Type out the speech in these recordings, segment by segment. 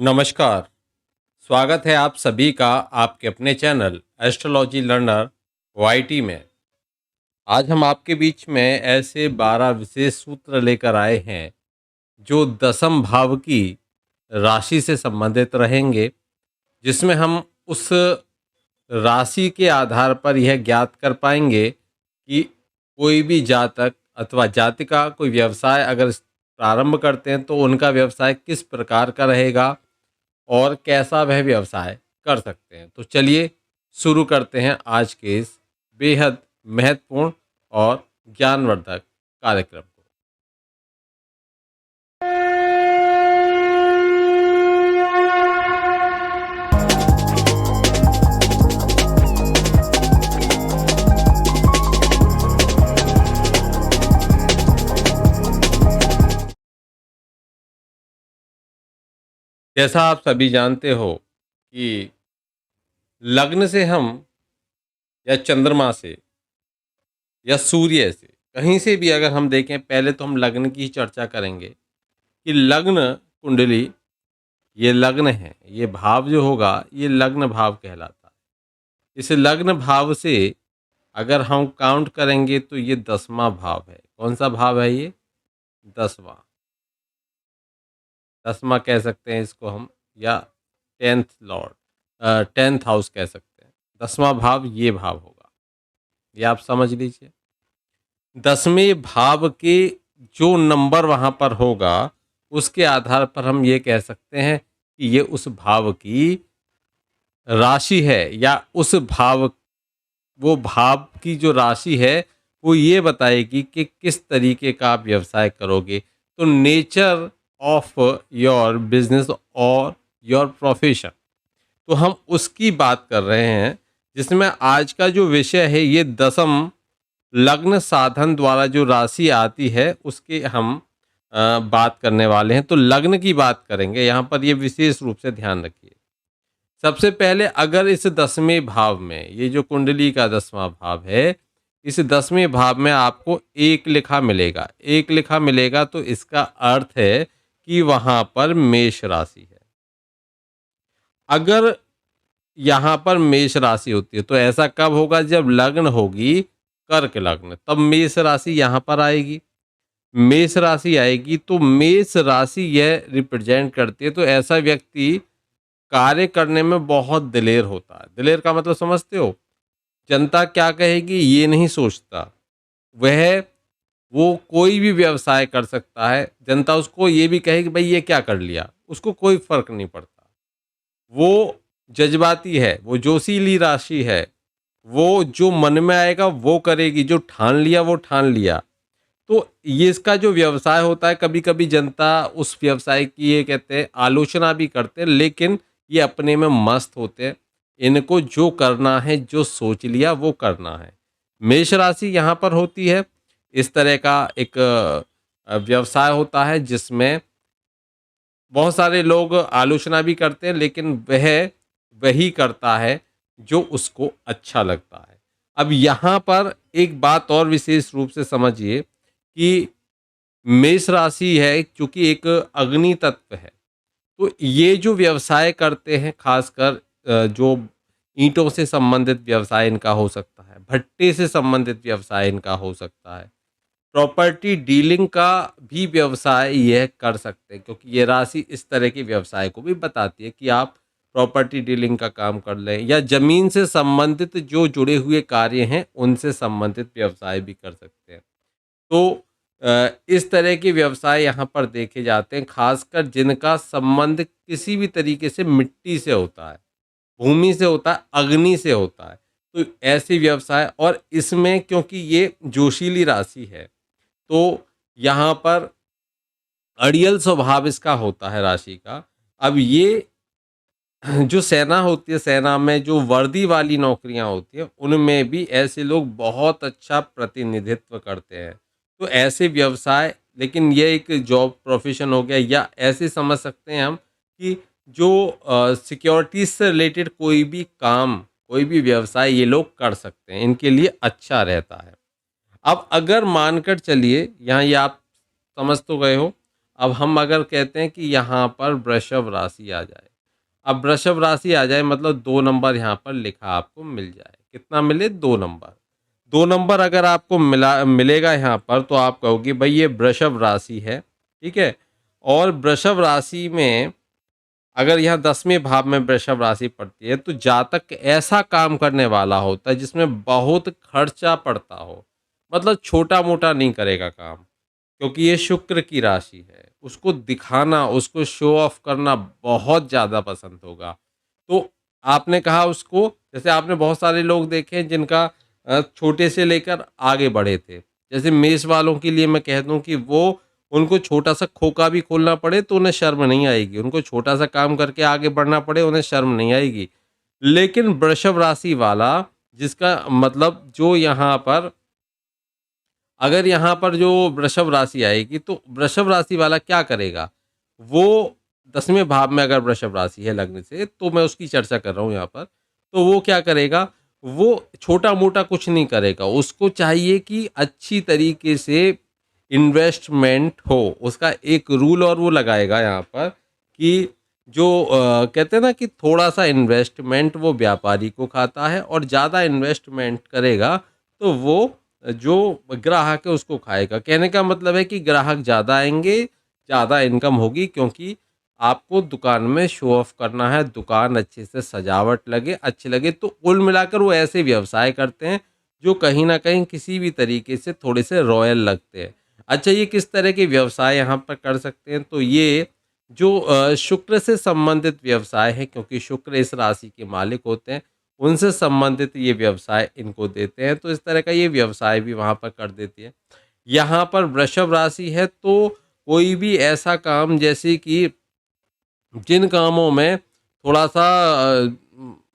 नमस्कार। स्वागत है आप सभी का आपके अपने चैनल एस्ट्रोलॉजी लर्नर वाईटी में। आज हम आपके बीच में ऐसे 12 विशेष सूत्र लेकर आए हैं जो दसम भाव की राशि से संबंधित रहेंगे, जिसमें हम उस राशि के आधार पर यह ज्ञात कर पाएंगे कि कोई भी जातक अथवा जातिका कोई व्यवसाय अगर प्रारंभ करते हैं तो उनका व्यवसाय किस प्रकार का रहेगा और कैसा वह व्यवसाय कर सकते हैं। तो चलिए शुरू करते हैं आज के इस बेहद महत्वपूर्ण और ज्ञानवर्धक कार्यक्रम को। जैसा आप सभी जानते हो कि लग्न से हम या चंद्रमा से या सूर्य से कहीं से भी अगर हम देखें, पहले तो हम लग्न की ही चर्चा करेंगे कि लग्न कुंडली, ये लग्न है, ये भाव जो होगा ये लग्न भाव कहलाता है। इस लग्न भाव से अगर हम काउंट करेंगे तो ये 10वां भाव है। कौन सा भाव है ये? 10वां। 10वां कह सकते हैं इसको हम, या 10th हाउस कह सकते हैं। 10वां भाव ये भाव होगा, ये आप समझ लीजिए। 10वें भाव के जो नंबर वहाँ पर होगा उसके आधार पर हम ये कह सकते हैं कि ये उस भाव की राशि है, या उस भाव, वो भाव की जो राशि है वो ये बताएगी कि किस तरीके का आप व्यवसाय करोगे। तो नेचर ऑफ योर बिजनेस और योर प्रोफेशन, तो हम उसकी बात कर रहे हैं, जिसमें आज का जो विषय है ये दसम लग्न साधन द्वारा जो राशि आती है उसके हम बात करने वाले हैं। तो लग्न की बात करेंगे यहाँ पर, ये विशेष रूप से ध्यान रखिए। सबसे पहले अगर इस 10वें भाव में, ये जो कुंडली का 10वां भाव है, इस 10वें भाव में आपको एक लिखा मिलेगा। एक लिखा मिलेगा तो इसका अर्थ है कि वहाँ पर मेष राशि है। अगर यहाँ पर मेष राशि होती है तो ऐसा कब होगा? जब लग्न होगी कर्क लग्न, तब मेष राशि यहाँ पर आएगी। मेष राशि आएगी तो मेष राशि यह रिप्रेजेंट करती है, तो ऐसा व्यक्ति कार्य करने में बहुत दिलेर होता है। दिलेर का मतलब समझते हो? जनता क्या कहेगी ये नहीं सोचता। वह वो कोई भी व्यवसाय कर सकता है, जनता उसको ये भी कहेगी भाई ये क्या कर लिया, उसको कोई फर्क नहीं पड़ता। वो जज्बाती है, वो जोशीली राशि है, वो जो मन में आएगा वो करेगी, जो ठान लिया वो ठान लिया। तो ये इसका जो व्यवसाय होता है, कभी कभी जनता उस व्यवसाय की ये कहते हैं आलोचना भी करते हैं, लेकिन ये अपने में मस्त होते हैं। इनको जो करना है, जो सोच लिया वो करना है। मेष राशि यहाँ पर होती है, इस तरह का एक व्यवसाय होता है जिसमें बहुत सारे लोग आलोचना भी करते हैं, लेकिन वह वही करता है जो उसको अच्छा लगता है। अब यहाँ पर एक बात और विशेष रूप से समझिए कि मेष राशि है, चूंकि एक अग्नि तत्व है, तो ये जो व्यवसाय करते हैं, खासकर जो ईंटों से संबंधित व्यवसाय इनका हो सकता है, भट्टे से संबंधित व्यवसाय इनका हो सकता है, प्रॉपर्टी डीलिंग का भी व्यवसाय यह कर सकते हैं, क्योंकि ये राशि इस तरह के व्यवसाय को भी बताती है कि आप प्रॉपर्टी डीलिंग का काम कर लें, या जमीन से संबंधित जो जुड़े हुए कार्य हैं उनसे संबंधित व्यवसाय भी कर सकते हैं। तो इस तरह के व्यवसाय यहाँ पर देखे जाते हैं, खासकर जिनका संबंध किसी भी तरीके से मिट्टी से होता है, भूमि से होता है, अग्नि से होता है। तो ऐसे व्यवसाय, और इसमें क्योंकि ये जोशीली राशि है तो यहाँ पर अड़ियल स्वभाव इसका होता है राशि का। अब ये जो सेना होती है, सेना में जो वर्दी वाली नौकरियां होती है, उनमें भी ऐसे लोग बहुत अच्छा प्रतिनिधित्व करते हैं। तो ऐसे व्यवसाय, लेकिन ये एक जॉब प्रोफेशन हो गया, या ऐसे समझ सकते हैं हम कि जो सिक्योरिटी से रिलेटेड कोई भी काम, कोई भी व्यवसाय ये लोग कर सकते हैं, इनके लिए अच्छा रहता है। अब अगर मानकर चलिए, यहाँ ये आप समझ तो गए हो, अब हम अगर कहते हैं कि यहाँ पर वृषभ राशि आ जाए, अब वृषभ राशि आ जाए मतलब 2 नंबर यहाँ पर लिखा आपको मिल जाए। कितना मिले? 2 नंबर। 2 नंबर अगर आपको मिलेगा यहाँ पर तो आप कहोगे भई ये वृषभ राशि है, ठीक है? और वृषभ राशि में अगर यहाँ 10वें भाव में वृषभ राशि पड़ती है तो जातक ऐसा काम करने वाला होता है जिसमें बहुत खर्चा पड़ता हो। मतलब छोटा-मोटा नहीं करेगा काम, क्योंकि ये शुक्र की राशि है। उसको दिखाना, उसको शो ऑफ करना बहुत ज़्यादा पसंद होगा। तो आपने कहा उसको, जैसे आपने बहुत सारे लोग देखे हैं जिनका छोटे से लेकर आगे बढ़े थे। जैसे मेष वालों के लिए मैं कह दूँ कि वो उनको छोटा-सा खोखा भी खोलना पड़े तो उन्हें शर्म नहीं आएगी। उनको छोटा-सा काम करके आगे बढ़ना पड़े, उन्हें शर्म नहीं आएगी। लेकिन वृषभ राशि वाला जिसका मतलब जो यहाँ पर अगर यहाँ पर जो वृषभ राशि आएगी तो वृषभ राशि वाला क्या करेगा? वो 10वें भाव में अगर वृषभ राशि है लग्न से, तो मैं उसकी चर्चा कर रहा हूँ यहाँ पर। तो वो क्या करेगा? वो छोटा-मोटा कुछ नहीं करेगा। उसको चाहिए कि अच्छी तरीके से इन्वेस्टमेंट हो। उसका एक रूल और वो लगाएगा यहाँ पर कि जो कहते हैं ना कि थोड़ा-सा इन्वेस्टमेंट वो व्यापारी को खाता है और ज़्यादा इन्वेस्टमेंट करेगा तो वो जो ग्राहक है उसको खाएगा। कहने का मतलब है कि ग्राहक ज़्यादा आएँगे, ज़्यादा इनकम होगी, क्योंकि आपको दुकान में शो ऑफ करना है, दुकान अच्छे से सजावट लगे, अच्छी लगे। तो कुल मिलाकर वो ऐसे व्यवसाय करते हैं जो कहीं न कहीं किसी भी तरीके से थोड़े से रॉयल लगते हैं। अच्छा, ये किस तरह के व्यवसाय यहाँ पर कर सकते हैं? तो ये जो शुक्र से संबंधित व्यवसाय है, क्योंकि शुक्र इस राशि के मालिक होते हैं, उनसे संबंधित ये व्यवसाय इनको देते हैं, तो इस तरह का ये व्यवसाय भी वहाँ पर कर देती है। यहाँ पर वृषभ राशि है तो कोई भी ऐसा काम जैसे कि जिन कामों में थोड़ा-सा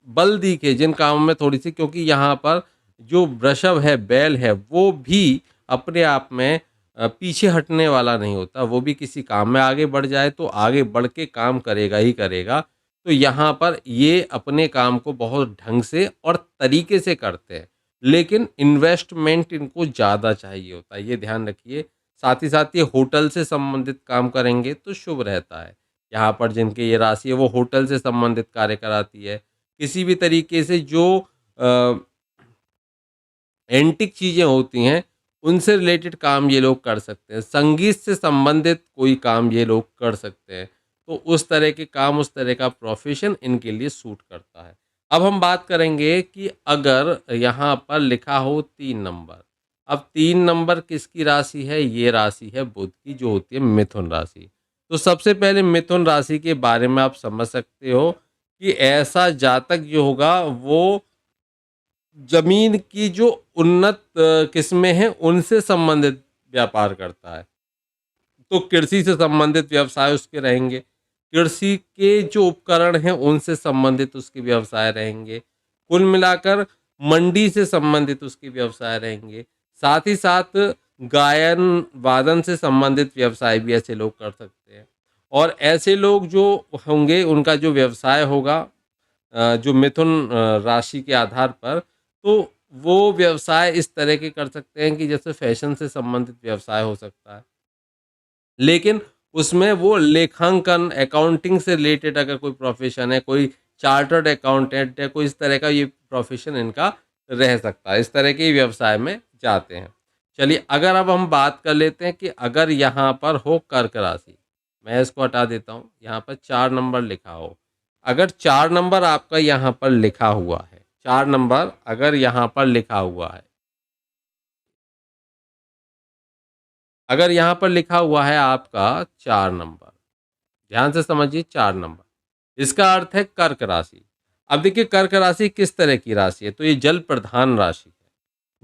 बल दिखे, जिन कामों में थोड़ी-सी, क्योंकि यहाँ पर जो वृषभ है, बैल है, वो भी अपने आप में पीछे हटने वाला नहीं होता। वो भी किसी काम में आगे बढ़ जाए तो आगे बढ़ के काम करेगा ही करेगा। तो यहाँ पर ये अपने काम को बहुत ढंग से और तरीके से करते हैं, लेकिन इन्वेस्टमेंट इनको ज़्यादा चाहिए होता है, ये ध्यान रखिए। साथ ही साथ ये होटल से संबंधित काम करेंगे तो शुभ रहता है। यहाँ पर जिनकी ये राशि है वो होटल से संबंधित कार्य कराती है। किसी भी तरीके से जो अ, एंटीक चीज़ें होती हैं, उनसे रिलेटेड काम ये लोग कर सकते हैं। संगीत से संबंधित कोई काम ये लोग कर सकते हैं। तो उस तरह के काम, उस तरह का प्रोफ़ेशन इनके लिए सूट करता है। अब हम बात करेंगे कि अगर यहाँ पर लिखा हो 3 नंबर। अब 3 नंबर किसकी राशि है? ये राशि है बुध की, जो होती है मिथुन राशि। तो सबसे पहले मिथुन राशि के बारे में आप समझ सकते हो कि ऐसा जातक जो होगा वो ज़मीन की जो उन्नत किस्में हैं, उनसे संबंधित व्यापार करता है। तो कृषि से संबंधित व्यवसाय उसके रहेंगे। कृषि के जो उपकरण हैं, उनसे संबंधित उसके व्यवसाय रहेंगे। कुल मिलाकर मंडी से संबंधित उसके व्यवसाय रहेंगे। साथ ही साथ गायन, वादन से संबंधित व्यवसाय भी ऐसे लोग कर सकते हैं। और ऐसे लोग जो होंगे, उनका जो व्यवसाय होगा जो मिथुन राशि के आधार पर, तो वो व्यवसाय इस तरह के कर सकते हैं कि जैसे फैशन से संबंधित व्यवसाय हो सकता है। लेकिन उसमें वो लेखांकन, अकाउंटिंग से रिलेटेड अगर कोई प्रोफ़ेशन है, कोई चार्टर्ड अकाउंटेंट है, कोई इस तरह का ये प्रोफ़ेशन इनका रह सकता है। इस तरह के व्यवसाय में जाते हैं। चलिए, अगर अब हम बात कर लेते हैं कि अगर यहाँ पर हो कर्क राशि, मैं इसको हटा देता हूँ, यहाँ पर 4 नंबर लिखा हो। अगर 4 नंबर आपका यहाँ पर लिखा हुआ है, 4 नंबर अगर यहाँ पर लिखा हुआ है, अगर यहाँ पर लिखा हुआ है आपका 4 नंबर, ध्यान से समझिए 4 नंबर, इसका अर्थ है कर्क राशि। अब देखिए कर्क राशि किस तरह की राशि है, तो ये जल प्रधान राशि है।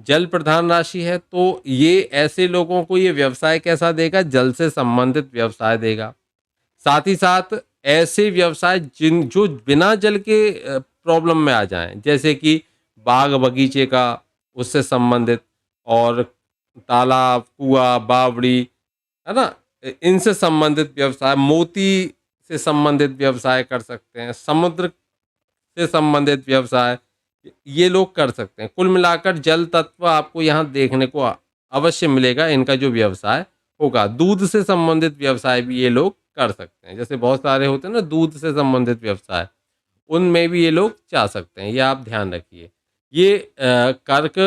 जल प्रधान राशि है तो ये ऐसे लोगों को ये व्यवसाय कैसा देगा? जल से संबंधित व्यवसाय देगा। साथ ही साथ ऐसे व्यवसाय जो बिना जल के प्रॉब्लम में आ जाएँ, जैसे कि बाग बगीचे का, उससे संबंधित, और तालाब, कुआँ, बावड़ी, है ना? इनसे संबंधित व्यवसाय, मोती से संबंधित व्यवसाय कर सकते हैं, समुद्र से संबंधित व्यवसाय ये लोग कर सकते हैं। कुल मिलाकर जल तत्व आपको यहाँ देखने को अवश्य मिलेगा, इनका जो व्यवसाय होगा। दूध से संबंधित व्यवसाय भी ये लोग कर सकते हैं। जैसे बहुत सारे होते हैं ना दूध से संबंधित व्यवसाय, उनमें भी ये लोग जा सकते हैं, ये आप ध्यान रखिए। ये कर्क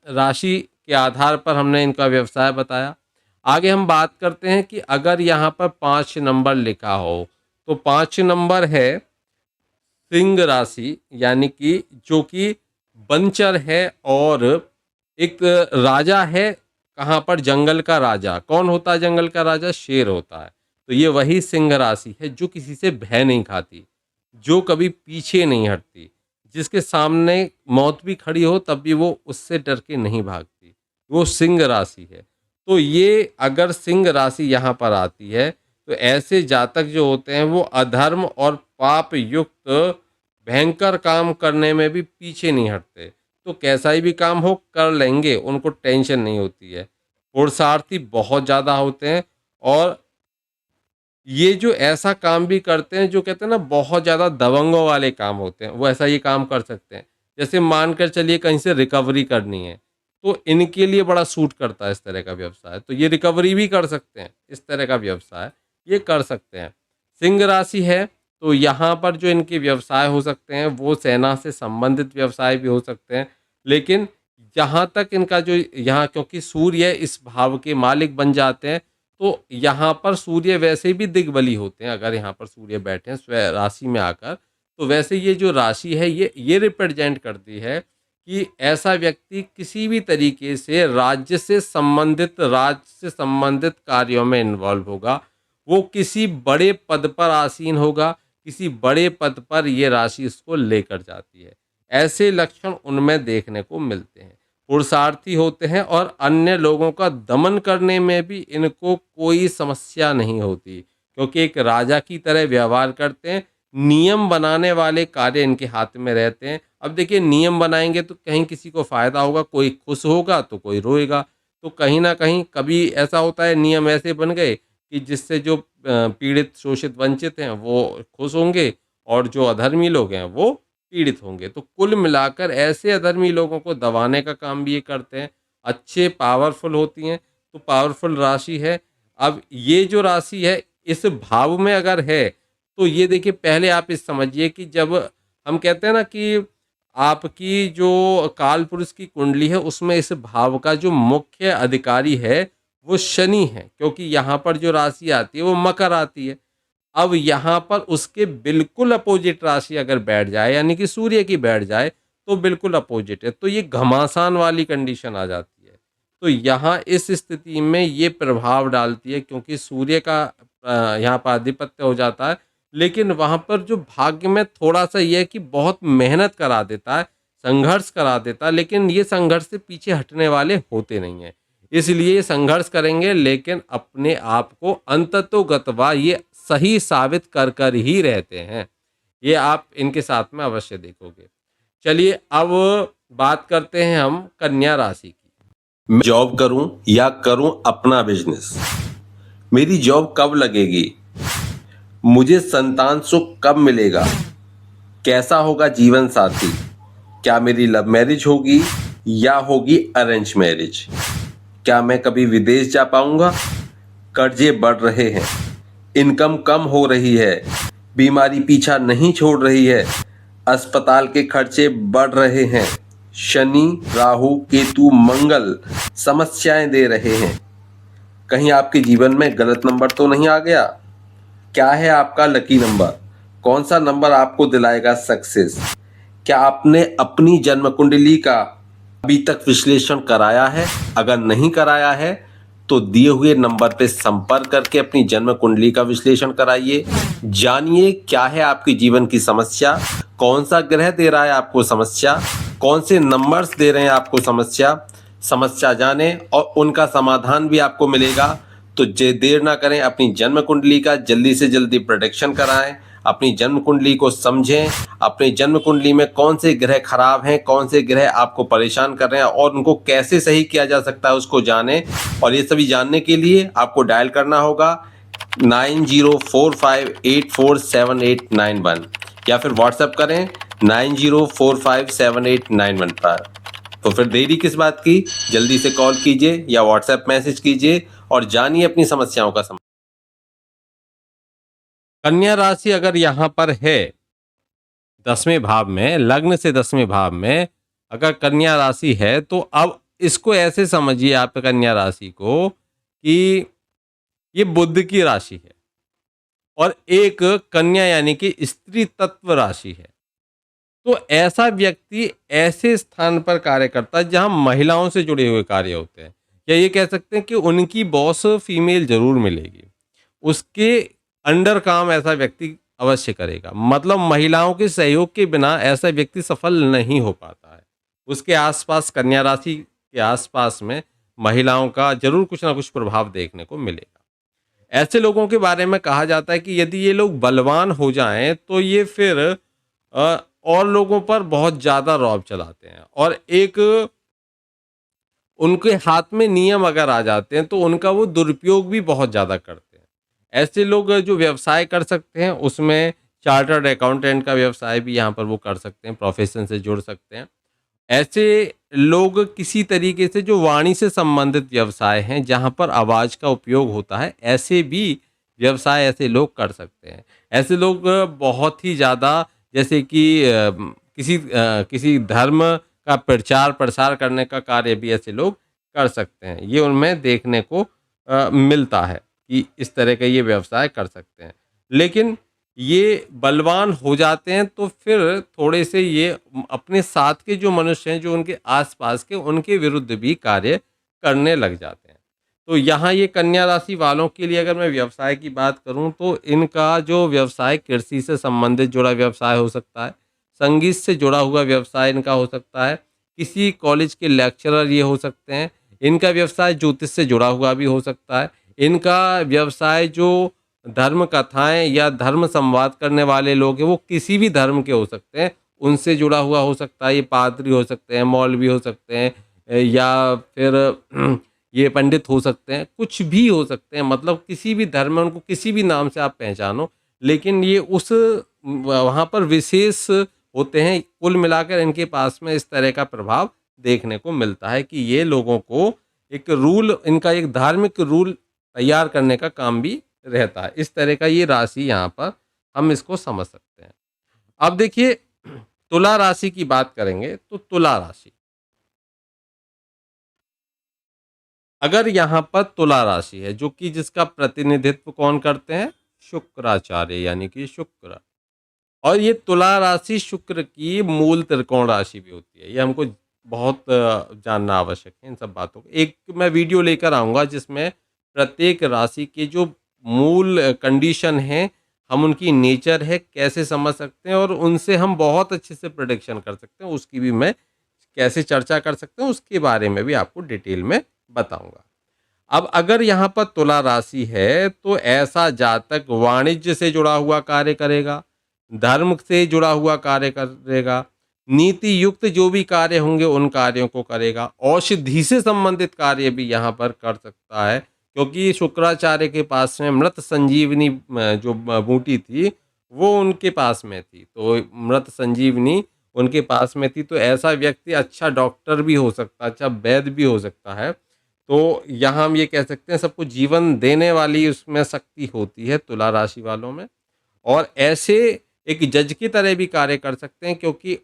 राशि के आधार पर हमने इनका व्यवसाय बताया। आगे हम बात करते हैं कि अगर यहाँ पर 5 नंबर लिखा हो, तो 5 नंबर है सिंह राशि, यानी कि जो कि बंचर है और एक राजा है। कहाँ पर? जंगल का राजा। कौन होता है जंगल का राजा? शेर होता है। तो ये वही सिंह राशि है जो किसी से भय नहीं खाती, जो कभी पीछे नहीं हटती, जिसके सामने मौत भी खड़ी हो तब भी वो उससे डर के नहीं भागती, वो सिंह राशि है। तो ये अगर सिंह राशि यहाँ पर आती है तो ऐसे जातक जो होते हैं वो अधर्म और पाप युक्त भयंकर काम करने में भी पीछे नहीं हटते। तो कैसा ही भी काम हो कर लेंगे, उनको टेंशन नहीं होती है। पुरुषार्थी बहुत ज़्यादा होते हैं और ये जो ऐसा काम भी करते हैं जो कहते हैं ना बहुत ज़्यादा दबंगों वाले काम होते हैं, वो ऐसा ये काम कर सकते हैं। जैसे मानकर चलिए कहीं से रिकवरी करनी है, तो इनके लिए बड़ा सूट करता है इस तरह का व्यवसाय। तो ये रिकवरी भी कर सकते हैं, इस तरह का व्यवसाय ये कर सकते हैं। सिंह राशि है तो यहाँ पर जो इनके व्यवसाय हो सकते हैं वो सेना से संबंधित व्यवसाय भी हो सकते हैं। लेकिन जहाँ तक इनका जो यहाँ, क्योंकि सूर्य इस भाव के मालिक बन जाते हैं, तो यहाँ पर सूर्य वैसे भी दिग्बली होते हैं। अगर यहाँ पर सूर्य बैठे हैं स्वयं राशि में आकर, तो वैसे ये जो राशि है ये रिप्रेजेंट करती है कि ऐसा व्यक्ति किसी भी तरीके से राज्य से संबंधित कार्यों में इन्वॉल्व होगा। वो किसी बड़े पद पर आसीन होगा, किसी बड़े पद पर ये राशि इसको लेकर जाती है। ऐसे लक्षण उनमें देखने को मिलते हैं। पुरुषार्थी होते हैं और अन्य लोगों का दमन करने में भी इनको कोई समस्या नहीं होती, क्योंकि एक राजा की तरह व्यवहार करते हैं। नियम बनाने वाले कार्य इनके हाथ में रहते हैं। अब देखिए नियम बनाएंगे तो कहीं किसी को फायदा होगा, कोई खुश होगा तो कोई रोएगा। तो कहीं ना कहीं कभी ऐसा होता है नियम ऐसे बन गए कि जिससे जो पीड़ित शोषित वंचित हैं वो खुश होंगे और जो अधर्मी लोग हैं वो पीड़ित होंगे। तो कुल मिलाकर ऐसे अधर्मी लोगों को दबाने का काम भी ये करते हैं। अच्छे पावरफुल होती हैं, तो पावरफुल राशि है। अब ये जो राशि है इस भाव में अगर है तो ये देखिए, पहले आप इस समझिए कि जब हम कहते हैं ना कि आपकी जो काल पुरुष की कुंडली है उसमें इस भाव का जो मुख्य अधिकारी है वो शनि है, क्योंकि यहाँ पर जो राशि आती है वो मकर आती है। अब यहाँ पर उसके बिल्कुल अपोजिट राशि अगर बैठ जाए, यानी कि सूर्य की बैठ जाए, तो बिल्कुल अपोजिट है, तो ये घमासान वाली कंडीशन आ जाती है। तो यहाँ इस स्थिति में ये प्रभाव डालती है, क्योंकि सूर्य का यहाँ पर आधिपत्य हो जाता है। लेकिन वहाँ पर जो भाग्य में थोड़ा सा ये है कि बहुत मेहनत करा देता है, संघर्ष करा देता है, लेकिन ये संघर्ष से पीछे हटने वाले होते नहीं हैं। इसलिए ये संघर्ष करेंगे, लेकिन अपने आप को अंततोगत्वा ये सही साबित कर कर ही रहते हैं। ये आप इनके साथ में अवश्य देखोगे। चलिए अब बात करते हैं हम कन्या राशि की। मैं जॉब करूं या करूं अपना बिजनेस, मेरी जॉब कब लगेगी, मुझे संतान सुख कब मिलेगा, कैसा होगा जीवन साथी, क्या मेरी लव मैरिज होगी या होगी अरेंज मैरिज, क्या मैं कभी विदेश जा पाऊंगा, कर्जे बढ़ रहे हैं, इनकम कम हो रही है, बीमारी पीछा नहीं छोड़ रही है, अस्पताल के खर्चे बढ़ रहे हैं, शनि राहु केतु मंगल समस्याएं दे रहे हैं, कहीं आपके जीवन में गलत नंबर तो नहीं आ गया, क्या है आपका लकी नंबर, कौन सा नंबर आपको दिलाएगा सक्सेस, क्या आपने अपनी जन्म कुंडली का अभी तक विश्लेषण कराया है, अगर नहीं कराया है तो दिए हुए नंबर पे संपर्क करके अपनी जन्म कुंडली का विश्लेषण कराइए। जानिए क्या है आपकी जीवन की समस्या, कौन सा ग्रह दे रहा है आपको समस्या, कौन से नंबर्स दे रहे हैं आपको समस्या जाने और उनका समाधान भी आपको मिलेगा। तो देर ना करें, अपनी जन्म कुंडली का जल्दी से जल्दी प्रोटेक्शन कराएं, अपनी जन्म कुंडली को समझें, अपनी जन्म कुंडली में कौन से ग्रह खराब हैं, कौन से ग्रह आपको परेशान कर रहे हैं और उनको कैसे सही किया जा सकता है उसको जानें। और ये सभी जानने के लिए आपको डायल करना होगा 9045847891 या फिर व्हाट्सएप करें 90457891 पर। तो फिर देरी किस बात की, जल्दी से कॉल कीजिए या व्हाट्सएप मैसेज कीजिए और जानिए अपनी समस्याओं का समाधान। कन्या राशि अगर यहाँ पर है 10वें भाव में, लग्न से 10वें भाव में अगर कन्या राशि है, तो अब इसको ऐसे समझिए आप कन्या राशि को कि ये बुध की राशि है और एक कन्या यानी कि स्त्री तत्व राशि है। तो ऐसा व्यक्ति ऐसे स्थान पर कार्य करता है जहां महिलाओं से जुड़े हुए कार्य होते हैं, या ये कह सकते हैं कि उनकी बॉस फीमेल जरूर मिलेगी, उसके अंडर काम ऐसा व्यक्ति अवश्य करेगा। मतलब महिलाओं के सहयोग के बिना ऐसा व्यक्ति सफल नहीं हो पाता है। उसके आसपास, कन्या राशि के आसपास में महिलाओं का जरूर कुछ ना कुछ प्रभाव देखने को मिलेगा। ऐसे लोगों के बारे में कहा जाता है कि यदि ये लोग बलवान हो जाएं तो ये फिर और लोगों पर बहुत ज्यादा रौब चलाते हैं, और एक उनके हाथ में नियम अगर आ जाते हैं तो उनका वो दुरुपयोग भी बहुत ज़्यादा करते हैं। ऐसे लोग जो व्यवसाय कर सकते हैं उसमें चार्टर्ड अकाउंटेंट का व्यवसाय भी यहाँ पर वो कर सकते हैं, प्रोफेशन से जुड़ सकते हैं। ऐसे लोग किसी तरीके से जो वाणी से संबंधित व्यवसाय हैं जहाँ पर आवाज़ का उपयोग होता है, ऐसे भी व्यवसाय ऐसे लोग कर सकते हैं। ऐसे लोग बहुत ही ज़्यादा, जैसे कि किसी धर्म का प्रचार प्रसार करने का कार्य भी ऐसे लोग कर सकते हैं। ये उनमें देखने को मिलता है कि इस तरह का ये व्यवसाय कर सकते हैं। लेकिन ये बलवान हो जाते हैं तो फिर थोड़े से ये अपने साथ के जो मनुष्य हैं, जो उनके आसपास के, उनके विरुद्ध भी कार्य करने लग जाते हैं। तो यहाँ ये कन्या राशि वालों के लिए अगर मैं व्यवसाय की बात करूँ तो इनका जो व्यवसाय कृषि से संबंधित जुड़ा व्यवसाय हो सकता है, संगीत से जुड़ा हुआ व्यवसाय इनका हो सकता है, किसी कॉलेज के लेक्चरर ये हो सकते हैं, इनका व्यवसाय ज्योतिष से जुड़ा हुआ भी हो सकता है, इनका व्यवसाय जो धर्म कथाएं या धर्म संवाद करने वाले लोग हैं वो किसी भी धर्म के हो सकते हैं, उनसे जुड़ा हुआ हो सकता है। ये पादरी हो सकते हैं, मौलवी हो सकते हैं, या फिर ये पंडित हो सकते हैं, कुछ भी हो सकते हैं। मतलब किसी भी धर्म में उनको किसी भी नाम से आप पहचानो, लेकिन ये उस वहाँ पर विशेष होते हैं। कुल मिलाकर इनके पास में इस तरह का प्रभाव देखने को मिलता है कि ये लोगों को एक रूल, इनका एक धार्मिक रूल तैयार करने का काम भी रहता है। इस तरह का ये राशि यहाँ पर हम इसको समझ सकते हैं। अब देखिए, तुला राशि की बात करेंगे तो तुला राशि, अगर यहाँ पर तुला राशि है जो कि जिसका प्रतिनिधित्व कौन करते हैं, शुक्राचार्य यानी कि शुक्र, और ये तुला राशि शुक्र की मूल त्रिकोण राशि भी होती है। ये हमको बहुत जानना आवश्यक है इन सब बातों को। एक मैं वीडियो लेकर आऊँगा जिसमें प्रत्येक राशि के जो मूल कंडीशन है, हम उनकी नेचर है कैसे समझ सकते हैं और उनसे हम बहुत अच्छे से प्रेडिक्शन कर सकते हैं, उसकी भी मैं कैसे चर्चा कर सकते हैं उसके बारे में भी आपको डिटेल में बताऊंगा। अब अगर यहाँ पर तुला राशि है तो ऐसा जातक वाणिज्य से जुड़ा हुआ कार्य करेगा, धर्म से जुड़ा हुआ कार्य करेगा, नीति युक्त जो भी कार्य होंगे उन कार्यों को करेगा, औषधि से संबंधित कार्य भी यहाँ पर कर सकता है, क्योंकि शुक्राचार्य के पास में मृत संजीवनी जो बूटी थी वो उनके पास में थी, तो मृत संजीवनी उनके पास में थी। तो ऐसा व्यक्ति अच्छा डॉक्टर भी हो सकता है, अच्छा वैद्य भी हो सकता है। तो यहाँ हम ये कह सकते हैं सबको जीवन देने वाली उसमें शक्ति होती है तुला राशि वालों में, और ऐसे एक जज की तरह भी कार्य कर सकते हैं, क्योंकि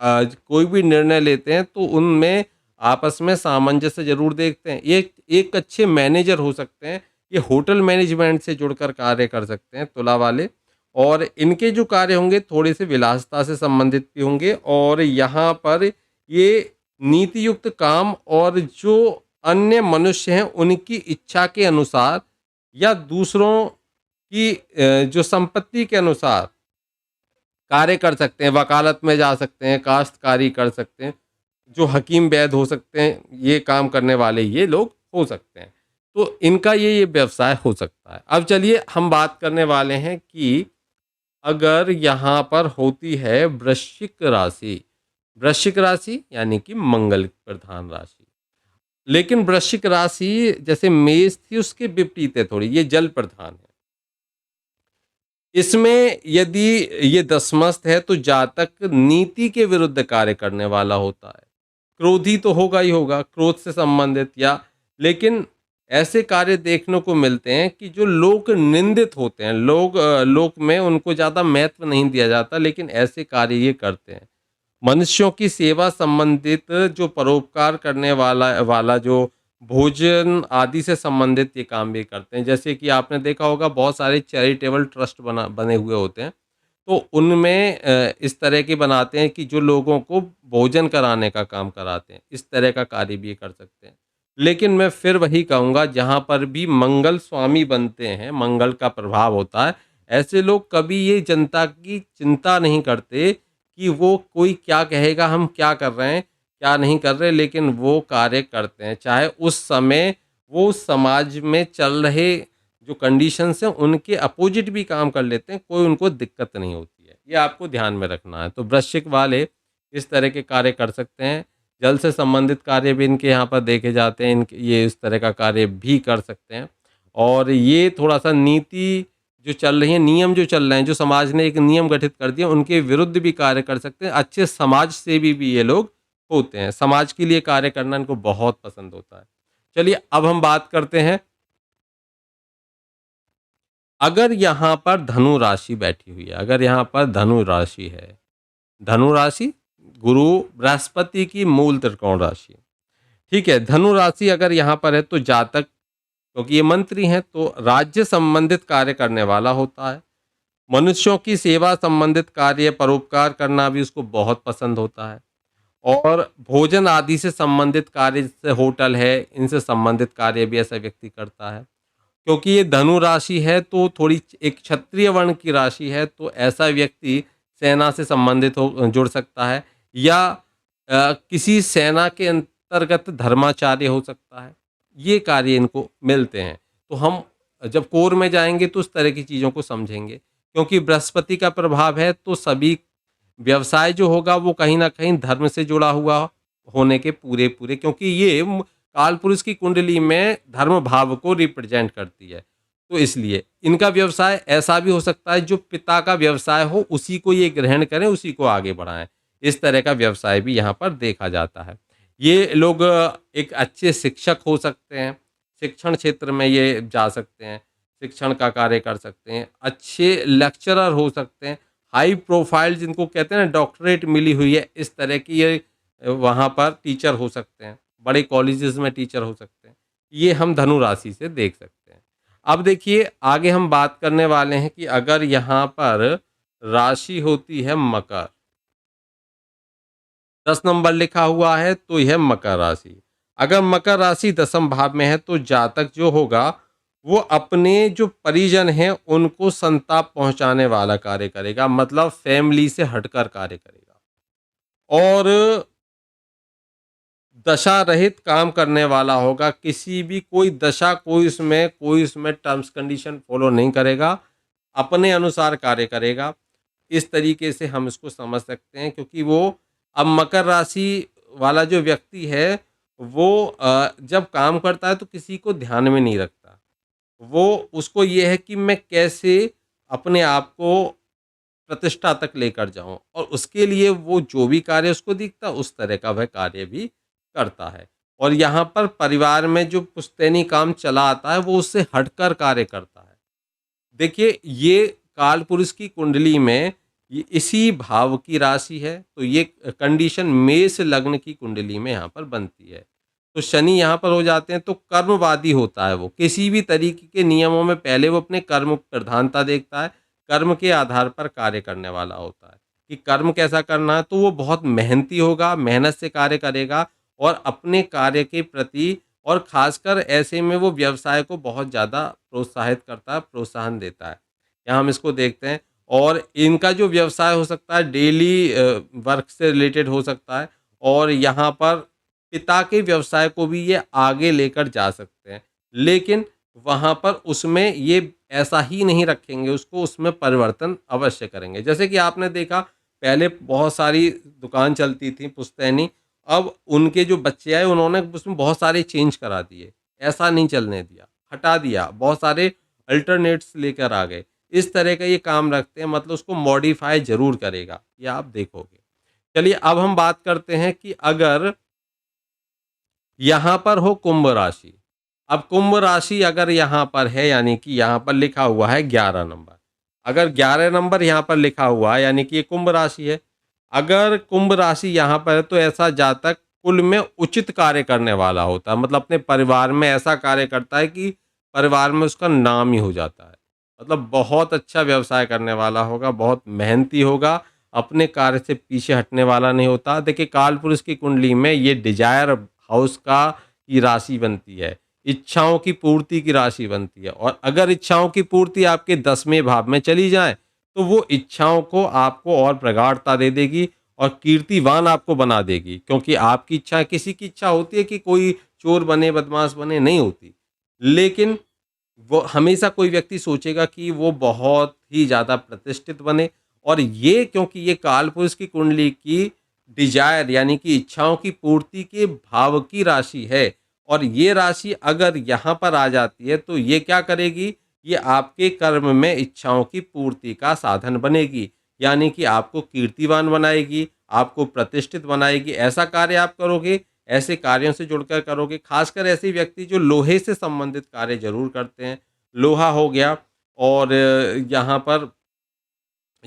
कोई भी निर्णय लेते हैं तो उनमें आपस में सामंजस्य जरूर देखते हैं। ये एक अच्छे मैनेजर हो सकते हैं, ये होटल मैनेजमेंट से जुड़कर कार्य कर सकते हैं तुला वाले, और इनके जो कार्य होंगे थोड़े से विलासिता से संबंधित भी होंगे, और यहाँ पर ये नीति युक्त काम और जो अन्य मनुष्य हैं उनकी इच्छा के अनुसार या दूसरों की जो संपत्ति के अनुसार कार्य कर सकते हैं। वकालत में जा सकते हैं, काश्तकारी कर सकते हैं, जो हकीम वैद्य हो सकते हैं, ये काम करने वाले ये लोग हो सकते हैं। तो इनका ये व्यवसाय हो सकता है। अब चलिए हम बात करने वाले हैं कि अगर यहाँ पर होती है वृश्चिक राशि, वृश्चिक राशि यानी कि मंगल प्रधान राशि, लेकिन वृश्चिक राशि जैसे मेष थी उसके विपरीत है थोड़ी, ये जल प्रधान है। इसमें यदि ये दशमस्त है तो जातक नीति के विरुद्ध कार्य करने वाला होता है। क्रोधी तो होगा ही होगा, क्रोध से संबंधित, या लेकिन ऐसे कार्य देखने को मिलते हैं कि जो लोक निंदित होते हैं, लोक में उनको ज़्यादा महत्व नहीं दिया जाता, लेकिन ऐसे कार्य ये करते हैं। मनुष्यों की सेवा संबंधित जो परोपकार करने वाला वाला जो भोजन आदि से संबंधित ये काम भी करते हैं। जैसे कि आपने देखा होगा बहुत सारे चैरिटेबल ट्रस्ट बने हुए होते हैं। तो उनमें इस तरह के बनाते हैं कि जो लोगों को भोजन कराने का काम कराते हैं। इस तरह का कार्य भी ये कर सकते हैं। लेकिन मैं फिर वही कहूँगा, जहाँ पर भी मंगल स्वामी बनते हैं, मंगल का प्रभाव होता है, ऐसे लोग कभी ये जनता की चिंता नहीं करते कि वो कोई क्या कहेगा, हम क्या कर रहे हैं, क्या नहीं कर रहे, लेकिन वो कार्य करते हैं। चाहे उस समय वो समाज में चल रहे जो कंडीशंस हैं, उनके अपोज़िट भी काम कर लेते हैं, कोई उनको दिक्कत नहीं होती है। ये आपको ध्यान में रखना है। तो वृश्चिक वाले इस तरह के कार्य कर सकते हैं। जल से संबंधित कार्य भी इनके यहाँ पर देखे जाते हैं, इनके ये इस तरह का कार्य भी कर सकते हैं। और ये थोड़ा-सा नीति जो चल रही है, नियम जो चल रहे हैं, जो समाज ने एक नियम गठित कर दिया, उनके विरुद्ध भी कार्य कर सकते हैं। अच्छे समाज सेवी भी ये लोग होते हैं। समाज के लिए कार्य करना इनको बहुत पसंद होता है। चलिए अब हम बात करते हैं, अगर यहाँ पर धनु राशि बैठी हुई है, अगर यहाँ पर धनु राशि है, धनु राशि गुरु बृहस्पति की मूल त्रिकोण राशि, ठीक है। धनु राशि अगर यहाँ पर है तो जातक, क्योंकि ये मंत्री हैं, तो राज्य संबंधित कार्य करने वाला होता है। मनुष्यों की सेवा संबंधित कार्य, परोपकार करना भी उसको बहुत पसंद होता है। और भोजन आदि से संबंधित कार्य, जैसे होटल है, इनसे संबंधित कार्य भी ऐसा व्यक्ति करता है। क्योंकि ये धनु राशि है तो थोड़ी एक क्षत्रिय वर्ण की राशि है, तो ऐसा व्यक्ति सेना से संबंधित हो जुड़ सकता है, या किसी सेना के अंतर्गत धर्माचार्य हो सकता है। ये कार्य इनको मिलते हैं। तो हम जब कोर में जाएँगे तो उस तरह की चीज़ों को समझेंगे। क्योंकि बृहस्पति का प्रभाव है तो सभी व्यवसाय जो होगा वो कहीं न कहीं धर्म से जुड़ा हुआ होने के पूरे-पूरे, क्योंकि ये कालपुरुष की कुंडली में धर्म भाव को रिप्रेजेंट करती है। तो इसलिए इनका व्यवसाय ऐसा भी हो सकता है, जो पिता का व्यवसाय हो उसी को ये ग्रहण करें, उसी को आगे बढ़ाएँ। इस तरह का व्यवसाय भी यहाँ पर देखा जाता है। ये लोग एक अच्छे शिक्षक हो सकते हैं, शिक्षण क्षेत्र में ये जा सकते हैं, शिक्षण का कार्य कर सकते हैं, अच्छे लेक्चरर हो सकते हैं, हाई प्रोफाइल जिनको कहते हैं ना, डॉक्टरेट मिली हुई है, इस तरह की ये वहाँ पर टीचर हो सकते हैं, बड़े कॉलेजेस में टीचर हो सकते हैं। ये हम धनु राशि से देख सकते हैं। अब देखिए आगे हम बात करने वाले हैं कि अगर यहाँ पर राशि होती है मकर, 10 नंबर लिखा हुआ है तो यह मकर राशि। अगर मकर राशि 10th भाव में है तो जातक जो होगा वो अपने जो परिजन हैं उनको संताप पहुंचाने वाला कार्य करेगा, मतलब फैमिली से हटकर कार्य करेगा। और दशा रहित काम करने वाला होगा, किसी भी कोई दशा, कोई उसमें टर्म्स कंडीशन फॉलो नहीं करेगा, अपने अनुसार कार्य करेगा। इस तरीके से हम इसको समझ सकते हैं, क्योंकि वो अब मकर राशि वाला जो व्यक्ति है वो जब काम करता है तो किसी को ध्यान में नहीं रखता। वो उसको ये है कि मैं कैसे अपने आप को प्रतिष्ठा तक लेकर जाऊँ, और उसके लिए वो जो भी कार्य उसको दिखता है उस तरह का वह कार्य भी करता है। और यहाँ पर परिवार में जो पुश्तैनी काम चला आता है वो उससे हटकर कार्य करता है। देखिए ये कालपुरुष की कुंडली में ये इसी भाव की राशि है, तो ये कंडीशन मेष लग्न की कुंडली में यहाँ पर बनती है। तो शनि यहाँ पर हो जाते हैं तो कर्मवादी होता है, वो किसी भी तरीके के नियमों में पहले वो अपने कर्म प्रधानता देखता है, कर्म के आधार पर कार्य करने वाला होता है कि कर्म कैसा करना है। तो वो बहुत मेहनती होगा, मेहनत से कार्य करेगा, और अपने कार्य के प्रति, और खासकर ऐसे में वो व्यवसाय को बहुत ज़्यादा प्रोत्साहित करता है, प्रोत्साहन देता है। यहाँ हम इसको देखते हैं। और इनका जो व्यवसाय हो सकता है डेली वर्क से रिलेटेड हो सकता है, और यहाँ पर पिता के व्यवसाय को भी ये आगे लेकर जा सकते हैं। लेकिन वहाँ पर उसमें ये ऐसा ही नहीं रखेंगे उसको, उसमें परिवर्तन अवश्य करेंगे। जैसे कि आपने देखा पहले बहुत सारी दुकान चलती थी पुश्तैनी, अब उनके जो बच्चे आए उन्होंने उसमें बहुत सारे चेंज करा दिए, ऐसा नहीं चलने दिया, हटा दिया, बहुत सारे अल्टरनेट्स लेकर आ गए। इस तरह का ये काम रखते हैं, मतलब उसको मॉडिफाई ज़रूर करेगा, ये आप देखोगे। चलिए अब हम बात करते हैं कि अगर यहाँ पर हो कुंभ राशि, अब कुंभ राशि अगर यहाँ पर है यानी कि यहाँ पर लिखा हुआ है 11 नंबर। अगर 11 नंबर यहाँ पर लिखा हुआ है यानी कि ये कुंभ राशि है। अगर कुंभ राशि यहाँ पर है तो ऐसा जातक कुल में उचित कार्य करने वाला होता है। मतलब अपने परिवार में ऐसा कार्य करता है कि परिवार में उसका नाम ही हो जाता है। मतलब बहुत अच्छा व्यवसाय करने वाला होगा, बहुत मेहनती होगा, अपने कार्य से पीछे हटने वाला नहीं होता। देखिए कालपुरुष की कुंडली में ये डिजायर हाउस का की राशि बनती है। इच्छाओं की पूर्ति की राशि बनती है और अगर इच्छाओं की पूर्ति आपके 10वें भाव में चली जाए तो वो इच्छाओं को आपको और प्रगाढ़ता दे देगी और कीर्तिवान आपको बना देगी, क्योंकि आपकी इच्छा, किसी की इच्छा होती है कि कोई चोर बने, बदमाश बने, नहीं होती, लेकिन वो हमेशा कोई व्यक्ति सोचेगा कि वो बहुत ही ज़्यादा प्रतिष्ठित बने। और ये क्योंकि ये कालपुरुष की कुंडली की डिजायर यानी कि इच्छाओं की पूर्ति के भाव की राशि है और ये राशि अगर यहाँ पर आ जाती है तो ये क्या करेगी, ये आपके कर्म में इच्छाओं की पूर्ति का साधन बनेगी, यानी कि आपको कीर्तिवान बनाएगी, आपको प्रतिष्ठित बनाएगी। ऐसा कार्य आप करोगे, ऐसे कार्यों से जुड़कर करोगे, खासकर ऐसे व्यक्ति जो लोहे से संबंधित कार्य जरूर करते हैं। लोहा हो गया और यहाँ पर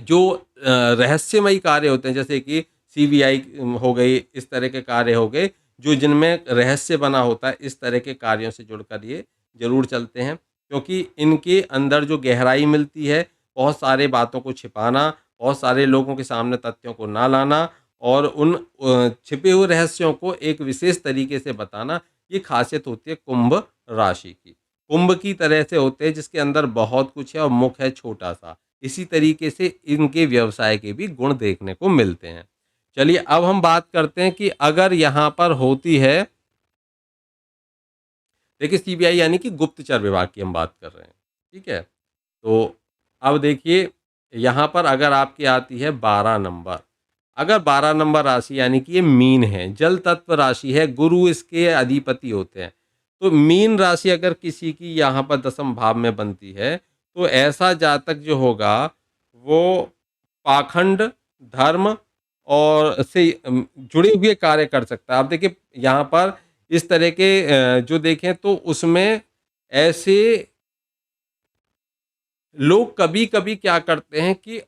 जो रहस्यमयी कार्य होते हैं जैसे कि सीबीआई हो गई, इस तरह के कार्य हो गए जो जिनमें रहस्य बना होता है, इस तरह के कार्यों से जुड़कर ये ज़रूर चलते हैं, क्योंकि इनके अंदर जो गहराई मिलती है, बहुत सारे बातों को छिपाना, बहुत सारे लोगों के सामने तथ्यों को ना लाना और उन छिपे हुए रहस्यों को एक विशेष तरीके से बताना, ये खासियत होती है कुंभ राशि की। कुंभ की तरह से होते हैं जिसके अंदर बहुत कुछ है और मुख है छोटा-सा। इसी तरीके से इनके व्यवसाय के भी गुण देखने को मिलते हैं। चलिए अब हम बात करते हैं कि अगर यहाँ पर होती है, देखिए सीबीआई यानी कि गुप्तचर विभाग की हम बात कर रहे हैं, ठीक है? तो अब देखिए यहाँ पर अगर आपकी आती है 12 नंबर, अगर 12 नंबर राशि यानी कि ये मीन है, जल तत्व राशि है, गुरु इसके अधिपति होते हैं। तो मीन राशि अगर किसी की यहाँ पर 10वें भाव में बनती है, तो ऐसा जातक जो होगा वो पाखंड, धर्म और से जुड़े हुए कार्य कर सकता है। आप देखिए यहाँ पर इस तरह के जो देखें तो उसमें ऐसे लोग कभी-कभी क्या करते हैं कि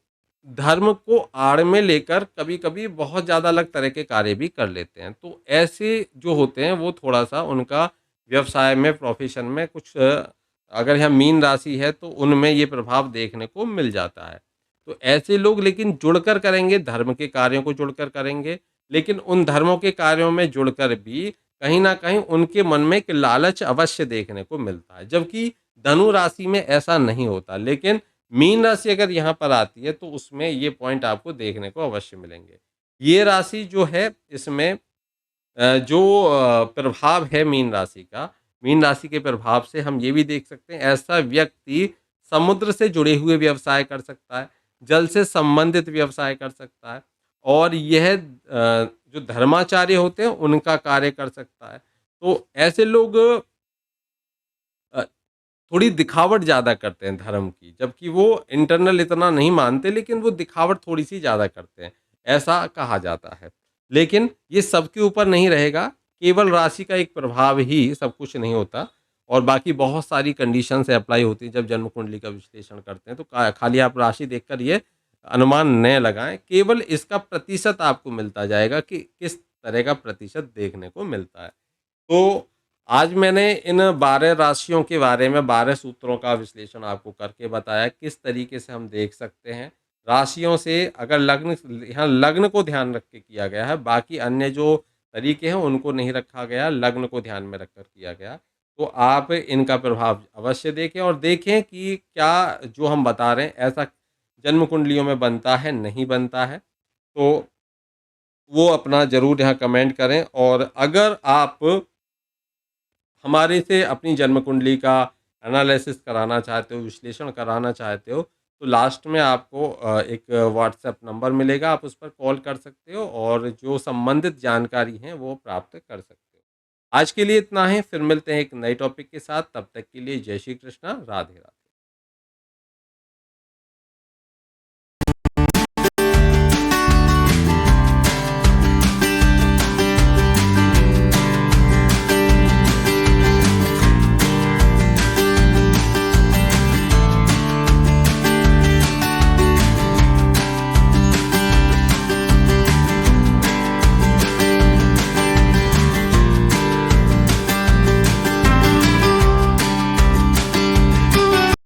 धर्म को आड़ में लेकर कभी-कभी बहुत ज़्यादा अलग तरह के कार्य भी कर लेते हैं। तो ऐसे जो होते हैं वो थोड़ा-सा उनका व्यवसाय में, प्रोफ़ेशन में कुछ अगर यहाँ मीन राशि है तो उनमें ये प्रभाव देखने को मिल जाता है। तो ऐसे लोग लेकिन जुड़कर करेंगे, धर्म के कार्यों को जुड़कर करेंगे, लेकिन उन धर्मों के कार्यों में जुड़कर भी कहीं न कहीं उनके मन में एक लालच अवश्य देखने को मिलता है। जबकि धनु राशि में ऐसा नहीं होता, लेकिन मीन राशि अगर यहाँ पर आती है तो उसमें ये पॉइंट आपको देखने को अवश्य मिलेंगे। ये राशि जो है इसमें जो प्रभाव है मीन राशि का, मीन राशि के प्रभाव से हम ये भी देख सकते हैं ऐसा व्यक्ति समुद्र से जुड़े हुए व्यवसाय कर सकता है, जल से संबंधित व्यवसाय कर सकता है और यह जो धर्माचार्य होते हैं उनका कार्य कर सकता है। तो ऐसे लोग अ, थोड़ी दिखावट ज़्यादा करते हैं धर्म की, जबकि वो इंटरनल इतना नहीं मानते लेकिन वो दिखावट थोड़ी-सी ज़्यादा करते हैं, ऐसा कहा जाता है। लेकिन ये सबके ऊपर नहीं रहेगा, केवल राशि का एक प्रभाव ही सब कुछ नहीं होता और बाकी बहुत सारी कंडीशंस अप्लाई होती हैं जब जन्म कुंडली का विश्लेषण करते हैं, तो खाली आप राशि देखकर ये अनुमान न लगाएँ, केवल इसका प्रतिशत आपको मिलता जाएगा कि किस तरह का प्रतिशत देखने को मिलता है। तो आज मैंने इन 12 राशियों के बारे में 12 सूत्रों का विश्लेषण आपको करके बताया किस तरीके से हम देख सकते हैं। राशियों से अगर लग्न, यहाँ लग्न को ध्यान रख के किया गया है, बाकी अन्य जो तरीके हैं उनको नहीं रखा गया, लग्न को ध्यान में रखकर किया गया। तो आप इनका प्रभाव अवश्य देखें और देखें कि क्या जो हम बता रहे हैं ऐसा जन्म कुंडलियों में बनता है, नहीं बनता है। तो वो अपना ज़रूर यहाँ कमेंट करें और अगर आप हमारे से अपनी जन्म कुंडली का एनालिसिस कराना चाहते हो, विश्लेषण कराना चाहते हो, तो लास्ट में आपको एक व्हाट्सएप नंबर मिलेगा, आप उस पर कॉल कर सकते हो और जो संबंधित जानकारी हैं, वो प्राप्त कर सकते हो। आज के लिए इतना ही, फिर मिलते हैं एक नए टॉपिक के साथ, तब तक के लिए जय श्री कृष्णा, राधे राधे।